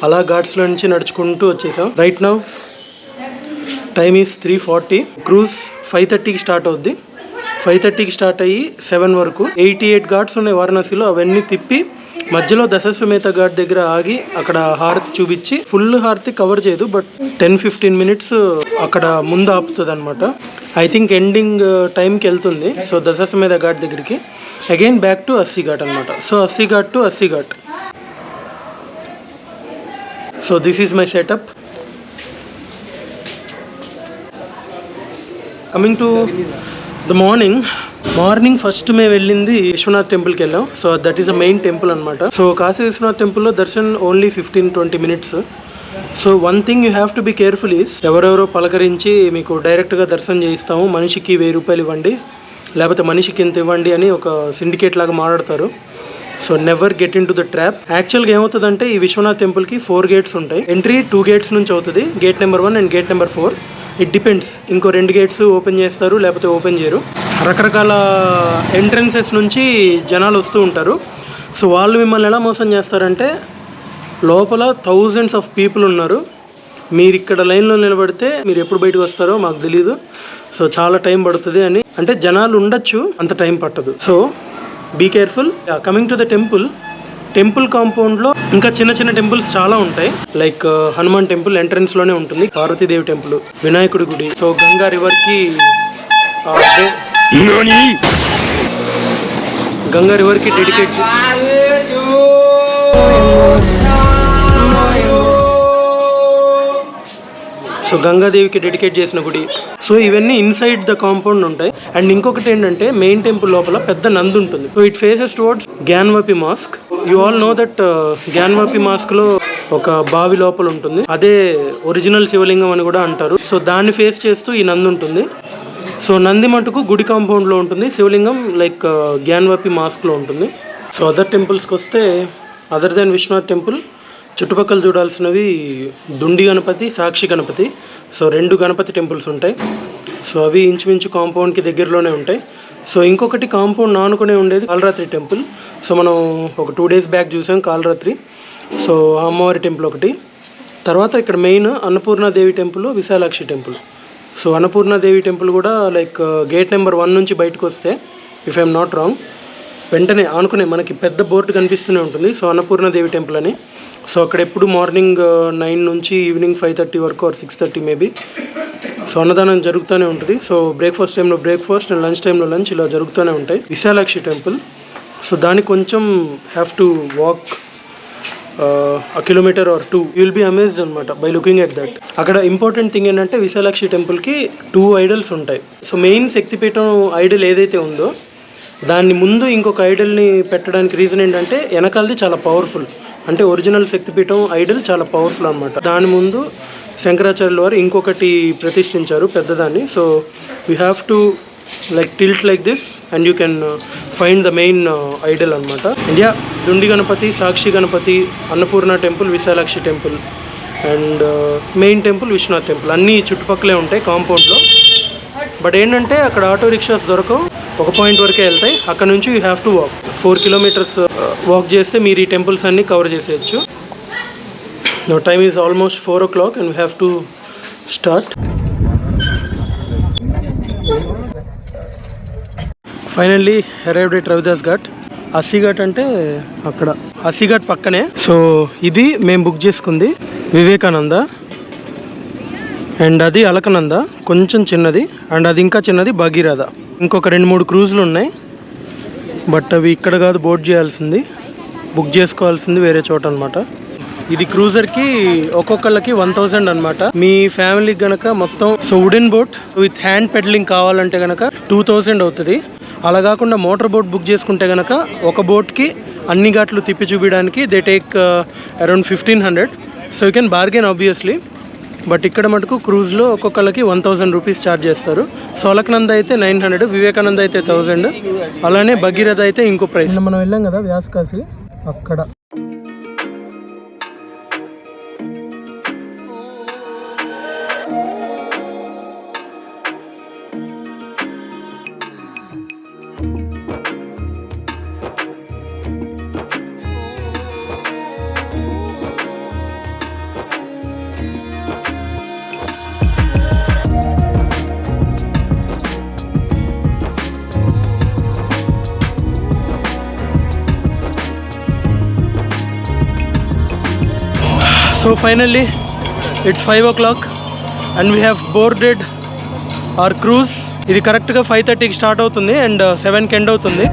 అలా ఘాట్స్లో నుంచి నడుచుకుంటూ వచ్చేసాం. Right now time is 3:40. Cruise 5:30కి స్టార్ట్ అవుద్ది. 5:30కి స్టార్ట్ అయ్యి 7 వరకు 88 ఘాట్స్ ఉన్నాయి వారణాసిలో. అవన్నీ తిప్పి మధ్యలో దశాశ్వమేధ ఘాట్ దగ్గర ఆగి అక్కడ హారతి చూపించి, ఫుల్ హారతి కవర్ చేయదు బట్ 10-15 మినిట్స్ అక్కడ ముందు ఆపుతుంది అనమాట. ఐ థింక్ ఎండింగ్ టైంకి వెళ్తుంది. సో దశాశ్వమేధ ఘాట్ దగ్గరికి again back to Assi Ghat అనమాట. So Assi Ghat to Assi Ghat. So this is my setup. Coming to the morning first మేము వెళ్ళింది విశ్వనాథ్ టెంపుల్కి వెళ్ళాం. So that is a main temple అనమాట. సో కాశీ విశ్వనాథ్ టెంపుల్లో darshan only 15-20 minutes. So one thing you have to be careful is, ఎవరెవరో పలకరించి మీకు డైరెక్ట్గా దర్శనం చేయిస్తాము, మనిషికి 1000 రూపాయలు ఇవ్వండి లేకపోతే మనిషికి ఇంత ఇవ్వండి అని ఒక సిండికేట్ లాగా మాట్లాడతారు. So never get in to the trap. యాక్చువల్గా ఏమవుతుందంటే ఈ విశ్వనాథ్ టెంపుల్కి 4 గేట్స్ ఉంటాయి. ఎంట్రీ 2 గేట్స్ నుంచి అవుతుంది, gate number 1 and gate number 4. It depends, ఇంకో 2 గేట్స్ ఓపెన్ చేస్తారు లేకపోతే ఓపెన్ చేయరు. రకరకాల ఎంట్రన్సెస్ నుంచి జనాలు వస్తూ ఉంటారు. సో వాళ్ళు మిమ్మల్ని ఎలా మోసం చేస్తారంటే, లోపల థౌజండ్స్ ఆఫ్ పీపుల్ ఉన్నారు, మీరు ఇక్కడ లైన్లో నిలబడితే మీరు ఎప్పుడు బయటకు వస్తారో మాకు తెలీదు, సో చాలా టైం పడుతుంది అని. అంటే జనాలు ఉండొచ్చు, అంత టైం పట్టదు. So be careful. Coming to the temple కాంపౌండ్లో ఇంకా చిన్న చిన్న టెంపుల్స్ చాలా ఉంటాయి. లైక్ హనుమాన్ టెంపుల్ ఎంట్రన్స్లోనే ఉంటుంది, పార్వతీదేవి టెంపుల్, వినాయకుడి గుడి. సో గంగా రివర్కి డెడికేట్ సో గంగాదేవికి డెడికేట్ చేసిన గుడి. సో ఇవన్నీ ఇన్సైడ్ ద కాంపౌండ్ ఉంటాయి. అండ్ ఇంకొకటి ఏంటంటే మెయిన్ టెంపుల్ లోపల పెద్ద నంది ఉంటుంది. So it faces towards Gyanvapi mosque. You all know that Gyanvapi mosque లో ఒక బావి లోపల ఉంటుంది, అదే ఒరిజినల్ శివలింగం అని కూడా అంటారు. సో దాన్ని ఫేస్ చేస్తూ ఈ నంది ఉంటుంది. సో నంది మటుకు గుడి కాంపౌండ్లో ఉంటుంది, శివలింగం లైక్ గ్యాన్వాపి మాస్క్లో ఉంటుంది. సో అదర్ టెంపుల్స్కి వస్తే, అదర్ దాన్ విశ్వనాథ్ టెంపుల్ చుట్టుపక్కల చూడాల్సినవి దుండి గణపతి, సాక్షి గణపతి. సో 2 గణపతి టెంపుల్స్ ఉంటాయి. సో అవి ఇంచుమించు కాంపౌండ్కి దగ్గరలోనే ఉంటాయి. సో ఇంకొకటి కాంపౌండ్ ఆనుకునే ఉండేది కాళరాత్రి టెంపుల్. సో మనం ఒక 2 డేస్ బ్యాక్ చూసాం కాళరాత్రి. సో అమ్మవారి టెంపుల్ ఒకటి. తర్వాత ఇక్కడ main Annapurnadevi temple, Vishalakshi temple. So Annapurnadevi temple కూడా లైక్ గేట్ నెంబర్ 1 నుంచి బయటకు వస్తే, ఇఫ్ ఐఎమ్ నాట్ రాంగ్, వెంటనే ఆనుకునే మనకి పెద్ద బోర్డు కనిపిస్తూనే ఉంటుంది, సో అన్నపూర్ణాదేవి టెంపుల్ అని. సో అక్కడ ఎప్పుడు మార్నింగ్ 9 నుంచి ఈవినింగ్ 5:30 వరకు ఆర్ 6:30 మేబీ సో అన్నదానం జరుగుతూనే ఉంటుంది. సో బ్రేక్ఫాస్ట్ టైంలో బ్రేక్ఫాస్ట్ అండ్ లంచ్ టైంలో లంచ్ ఇలా జరుగుతూనే ఉంటాయి. విశాలాక్షి టెంపుల్, సో దానికి కొంచెం have to walk a kilometer or 2. You will be amazed అనమాట బై లుకింగ్ ఎట్ దట్. అక్కడ ఇంపార్టెంట్ థింగ్ ఏంటంటే విశాలాక్షి టెంపుల్కి 2 ఐడల్స్ ఉంటాయి. సో మెయిన్ శక్తిపీఠం ఐడల్ ఏదైతే ఉందో దాన్ని ముందు ఇంకొక ఐడల్ని పెట్టడానికి రీజన్ ఏంటంటే వెనకాలది చాలా పవర్ఫుల్. అంటే ఒరిజినల్ శక్తిపీఠం ఐడల్ చాలా పవర్ఫుల్ అనమాట. దాని ముందు శంకరాచార్యుల వారు ఇంకొకటి ప్రతిష్ఠించారు పెద్దదాన్ని. So you have to like tilt like this and you can find the main idol అనమాట. India Dhundi Ganapati, Sakshi Ganapati, Annapurna temple, Vishalakshi temple and main temple Vishwanath temple అన్నీ చుట్టుపక్కలే ఉంటాయి కాంపౌండ్లో. బట్ ఏంటంటే అక్కడ ఆటో రిక్షాస్ దొరకవు, ఒక పాయింట్ వరకే వెళ్తాయి. అక్కడ నుంచి you have to walk 4 kilometers walk చేస్తే మీరు ఈ టెంపుల్స్ అన్నీ కవర్ చేసేయచ్చు. Time is almost 4 o'clock and we have to start. Finally arrived at Ravidas Ghat. Assi Ghat అంటే అక్కడ అస్సీ ఘాట్ పక్కనే. సో ఇది మేము బుక్ చేసుకుంది వివేకానంద, అండ్ అది అలకనంద కొంచెం చిన్నది, అండ్ అది ఇంకా చిన్నది భగీరథ. ఇంకొక 2-3 క్రూజులు ఉన్నాయి, బట్ అవి ఇక్కడ కాదు, బోట్ చేయాల్సింది, బుక్ చేసుకోవాల్సింది వేరే చోట అనమాట. ఇది క్రూజర్కి ఒక్కొక్కళ్ళకి 1000 అనమాట. మీ ఫ్యామిలీకి గనక మొత్తం so wooden boat with hand peddling కావాలంటే కనుక 2000 అవుతుంది. అలా కాకుండా మోటార్ బోట్ బుక్ చేసుకుంటే కనుక ఒక బోట్కి అన్ని ఘాట్లు తిప్పి చూపించడానికి they take around 1500. So you can bargain obviously. But ఇక్కడ మటుకు క్రూజ్లో ఒక్కొక్కళ్ళకి 1000 రూపీస్ ఛార్జ్ చేస్తారు. సో అలకనంద అయితే 900, వివేకానంద అయితే 1000, అలానే భగీరథ అయితే ఇంకో ప్రైస్. మనం వెళ్ళాం కదా వ్యాసకాశి, అక్కడ so finally it's 5 o'clock and we have boarded our cruise. ఇది కరెక్ట్గా 5:30కి స్టార్ట్ అవుతుంది అండ్ 7కి ఎండ్ అవుతుంది.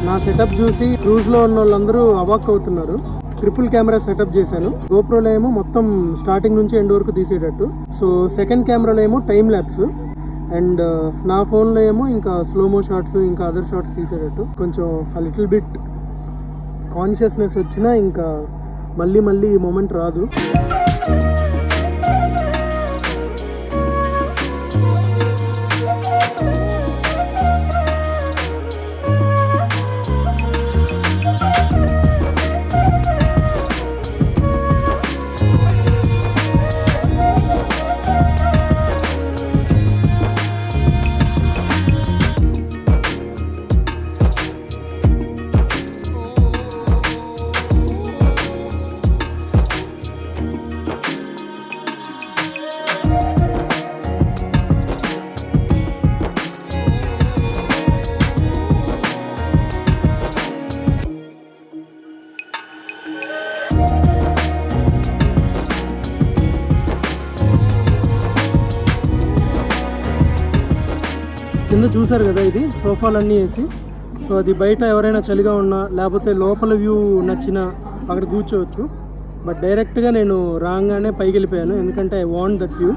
నా సెటప్ చూసి క్రూజ్లో ఉన్న వాళ్ళందరూ అవాక్ అవుతున్నారు. ట్రిపుల్ కెమెరా సెటప్ చేశాను. గోప్రోలో ఏమో మొత్తం స్టార్టింగ్ నుంచి ఎండ్ వరకు తీసేటట్టు, సో సెకండ్ కెమెరాలో ఏమో టైమ్ ల్యాప్స్, అండ్ నా ఫోన్లో ఏమో ఇంకా స్లోమో షాట్స్ ఇంకా అదర్ షాట్స్ తీసేటట్టు. కొంచెం ఆ లిటిల్ బిట్ కాన్షియస్నెస్ వచ్చినా ఇంకా మళ్ళీ ఈ మూమెంట్ రాదు. కింద చూసారు కదా, ఇది సోఫాలన్నీ వేసి, సో అది బయట ఎవరైనా చలిగా ఉన్నా లేకపోతే లోపల వ్యూ నచ్చినా అక్కడ కూర్చోవచ్చు. బట్ డైరెక్ట్గా నేను రాగానే పైకి వెళ్ళిపోయాను, ఎందుకంటే I want that view.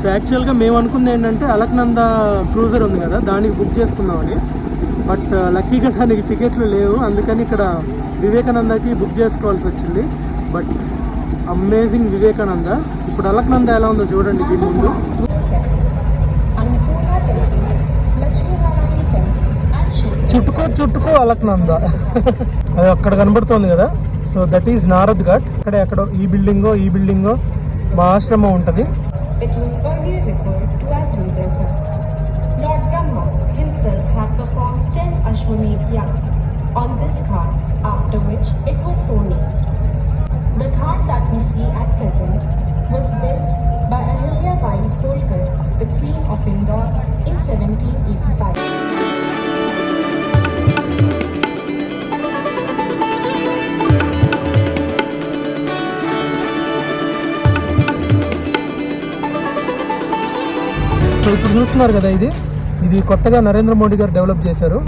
So యాక్చువల్గా మేము అనుకుంది ఏంటంటే అలక్నంద క్రూజర్ ఉంది కదా, దానికి బుక్ చేసుకుందామని. బట్ లక్కీగా దానికి టికెట్లు లేవు, అందుకని ఇక్కడ వివేకానందకి బుక్ చేసుకోవాల్సి వచ్చింది. But amazing Vivekananda. ఇప్పుడు అలక్నంద ఎలా ఉందో చూడండి దీని ముందు. చుట్టుకో అలక్నంద అది అక్కడ కనబడుతోంది కదా, so that is Narad ghat. అక్కడే ఎక్కడో ఈ బిల్డింగో మా ఆశ్రమం ఉంటుంది. It was earlier referred to as Rudrasa. Lord Brahma himself had performed 10 Ashwamedh Yagna on this ghat, after which it was so named. The ghat that we see at present was built by Ahilya Bai Holkar, the Queen of Indore, in 1785. So ఇప్పుడు చూస్తున్నారు కదా, ఇది కొత్తగా నరేంద్ర మోడీ గారు develop చేశారు.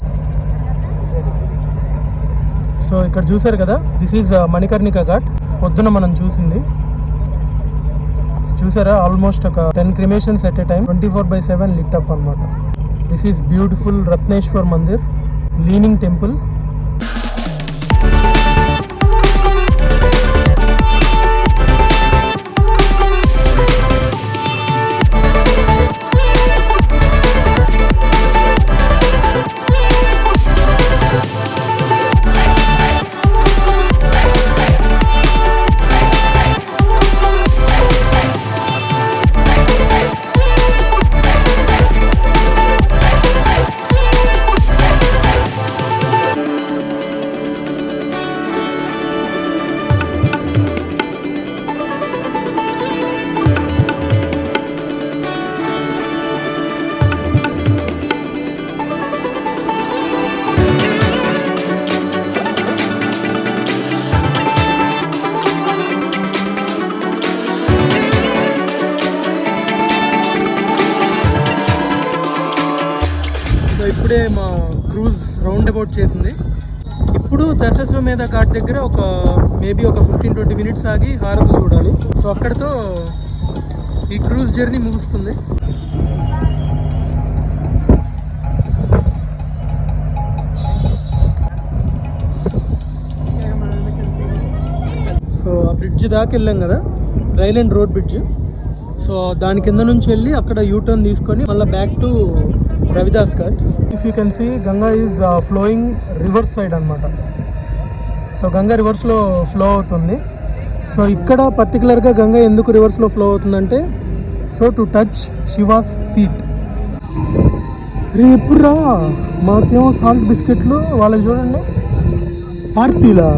So ఇక్కడ చూసారు కదా, దిస్ ఈజ్ మణికర్ణిక ఘాట్. పొద్దున మనం చూసారా, ఆల్మోస్ట్ ఒక 10 cremations at a time 24/7 lit up అనమాట. This is beautiful Ratneshwar Mandir, leaning temple. ఇప్పుడే మా క్రూజ్ రౌండ్ అబౌట్ చేసింది. ఇప్పుడు దశాశ్వమేధ ఘాట్ దగ్గర మేబీ ఒక 15-20 మినిట్స్ ఆగి హారతి చూడాలి. సో అక్కడితో ఈ క్రూజ్ జర్నీ ముగుస్తుంది. సో ఆ బ్రిడ్జ్ దాకా వెళ్ళాం కదా, rail and road bridge. So దాని కింద నుంచి వెళ్ళి అక్కడ యూటర్న్ తీసుకొని మళ్ళీ back to Ravidas Ghat. If you can see Ganga is flowing reverse side అనమాట. సో గంగా రివర్స్లో ఫ్లో అవుతుంది. సో ఇక్కడ పర్టికులర్గా గంగా ఎందుకు రివర్స్లో ఫ్లో అవుతుందంటే so to touch Shiva's feet. రేపురా మాకేమో సాల్ట్ బిస్కెట్లు, వాళ్ళకి చూడండి పార్టీలా.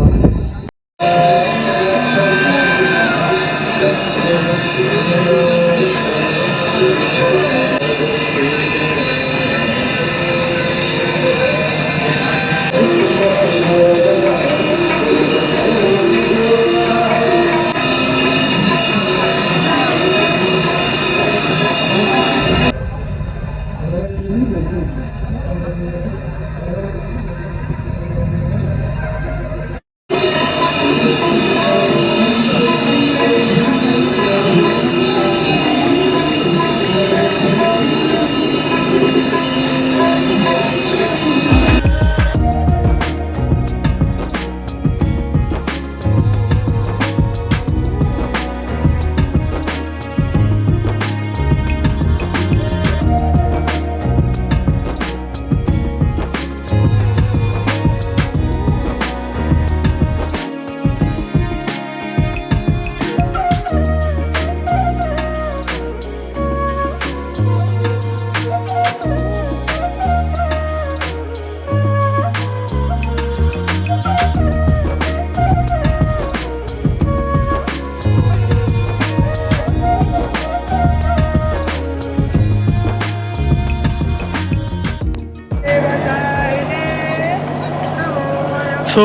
So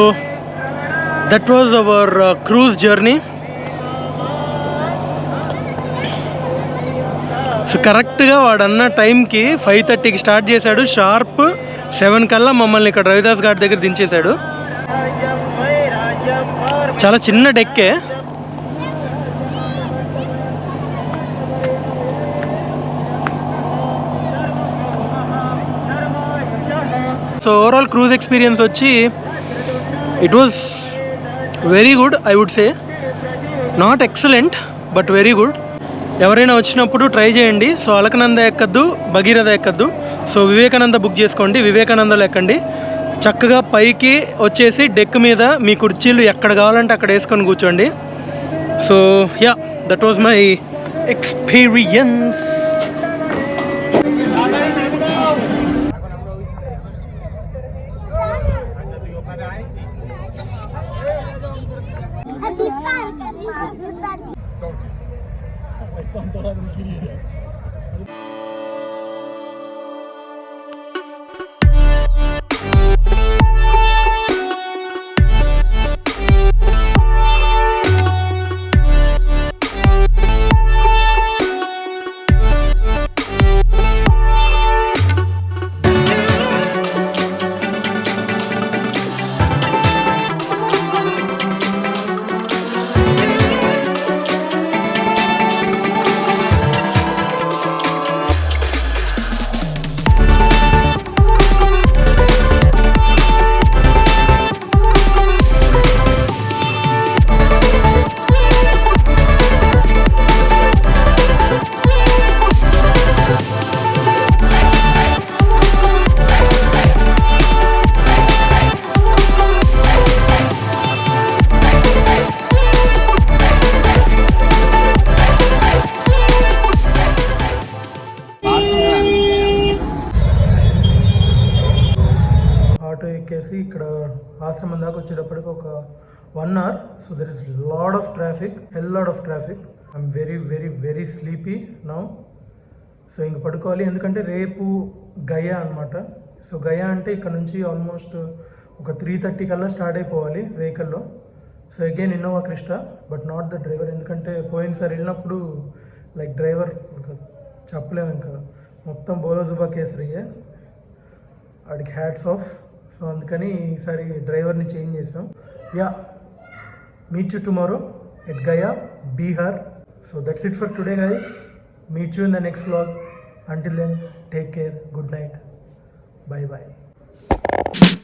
that was our cruise journey. So కరెక్ట్గా వాడన్న టైంకి 5:30కి స్టార్ట్ చేశాడు. షార్ప్ 7 కల్లా మమ్మల్ని ఇక్కడ రవిదాస్ ఘాట్ దగ్గర దించేశాడు. చాలా చిన్న డెక్కే. సో ఓవరాల్ క్రూజ్ ఎక్స్పీరియన్స్ వచ్చి it was very good. I would say not excellent but very good. ఎవరైనా వచ్చినప్పుడు ట్రై చేయండి. సో అలకనంద ఎక్కద్దు, భగీరథ ఎక్కద్దు. సో వివేకానంద బుక్ చేసుకోండి, వివేకానందలో ఎక్కండి. చక్కగా పైకి వచ్చేసి డెక్ మీద మీ కుర్చీలు ఎక్కడ కావాలంటే అక్కడ వేసుకొని కూర్చోండి. So yeah, that was my experience. ఎక్కేసి ఇక్కడ ఆశ్రమం దాకా వచ్చేటప్పటికి ఒక 1 hour. So there is lot of traffic, hell lot of traffic. I'm very very very sleepy now. So ఇంక పడుకోవాలి, ఎందుకంటే రేపు గయా అనమాట. సో గయా అంటే ఇక్కడ నుంచి ఆల్మోస్ట్ ఒక 3:30 కల్లా స్టార్ట్ అయిపోవాలి వెహికల్లో. So again Innova Crysta, but not the driver. ఎందుకంటే పోయినసారి వెళ్ళినప్పుడు లైక్ డ్రైవర్ చెప్పలేము ఇంకా, మొత్తం బోలోజుబా కేసరియే. వాడికి హ్యాట్స్ ఆఫ్. సో అందుకని ఈసారి డ్రైవర్ని చేంజ్ చేసాం. Yeah, meet you tomorrow at Gaya, Bihar. So that's it for today guys. Meet you in the next vlog. Until then, take care. Good night. Bye bye.